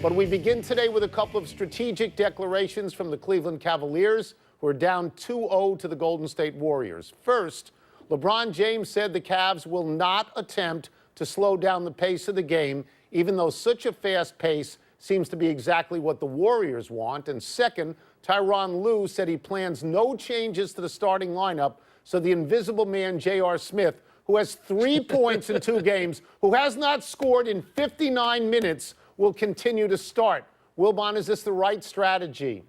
But we begin today with a couple of strategic declarations from the Cleveland Cavaliers, who are down 2-0 to the Golden State Warriors. First, LeBron James said the Cavs will not attempt to slow down the pace of the game, even though such a fast pace seems to be exactly what the Warriors want. And second, Tyronn Lue said he plans no changes to the starting lineup, so the invisible man, J.R. Smith, who has 3 points in 2 games, who has not scored in 59 minutes, will continue to start. Wilbon, is this the right strategy?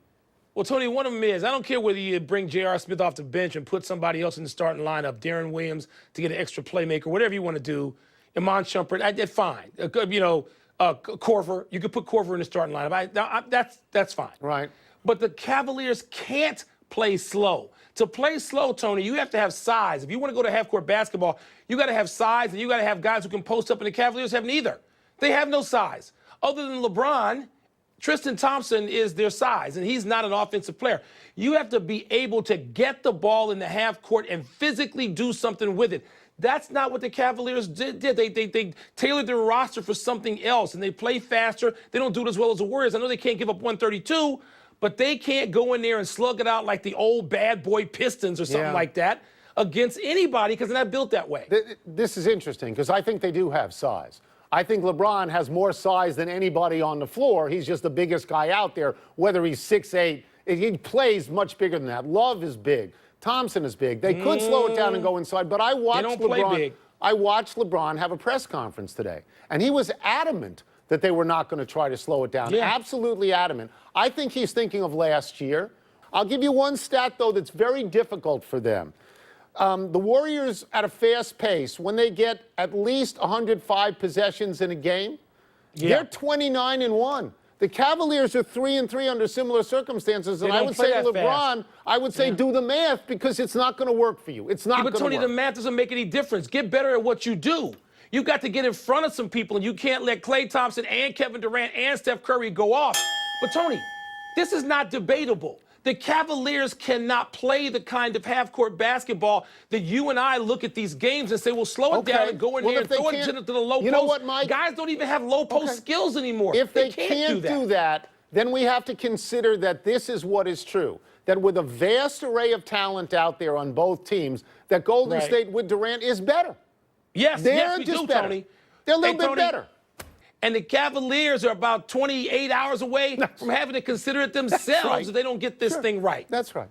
Well, Tony, one of them is, I don't care whether you bring J.R. Smith off the bench and put somebody else in the starting lineup, Darren Williams to get an extra playmaker, whatever you want to do, Iman Shumpert, that's fine. Korver, you could put Korver in the starting lineup. That's fine. Right. But the Cavaliers can't play slow. To play slow, Tony, you have to have size. If you want to go to half-court basketball, you got to have size, and you got to have guys who can post up, and the Cavaliers have neither. They have no size. Other than LeBron, Tristan Thompson is their size, and he's not an offensive player. You have to be able to get the ball in the half court and physically do something with it. That's not what the Cavaliers did. They tailored their roster for something else, and they play faster. They don't do it as well as the Warriors. I know they can't give up 132, but they can't go in there and slug it out like the old bad boy Pistons or something like that against anybody, because they're not built that way. This is interesting, because I think they do have size. I think LeBron has more size than anybody on the floor. He's just the biggest guy out there, whether he's 6'8". He plays much bigger than that. Love is big. Thompson is big. They could slow it down and go inside, but I watched LeBron have a press conference today, and he was adamant that they were not going to try to slow it down. Absolutely adamant. I think he's thinking of last year. I'll give you one stat, though, that's very difficult for them. The Warriors, at a fast pace, when they get at least 105 possessions in a game, they're 29-1. The Cavaliers are 3-3 under similar circumstances, and I would say LeBron, I would say do the math, because it's not going to work for you. It's not going to work. But Tony, the math doesn't make any difference. Get better at what you do. You've got to get in front of some people, and you can't let Klay Thompson and Kevin Durant and Steph Curry go off. But Tony, this is not debatable. The Cavaliers cannot play the kind of half-court basketball that you and I look at these games and say, well, slow it down and go in there and throw it to the low post. You know what, Mike? Guys don't even have low post skills anymore. If they can't do that, then we have to consider that this is what is true, that with a vast array of talent out there on both teams, that Golden State with Durant is better. Yes, we do, Tony. They're a little bit better. And the Cavaliers are about 28 hours away from having to consider it themselves if they don't get this thing right. That's right.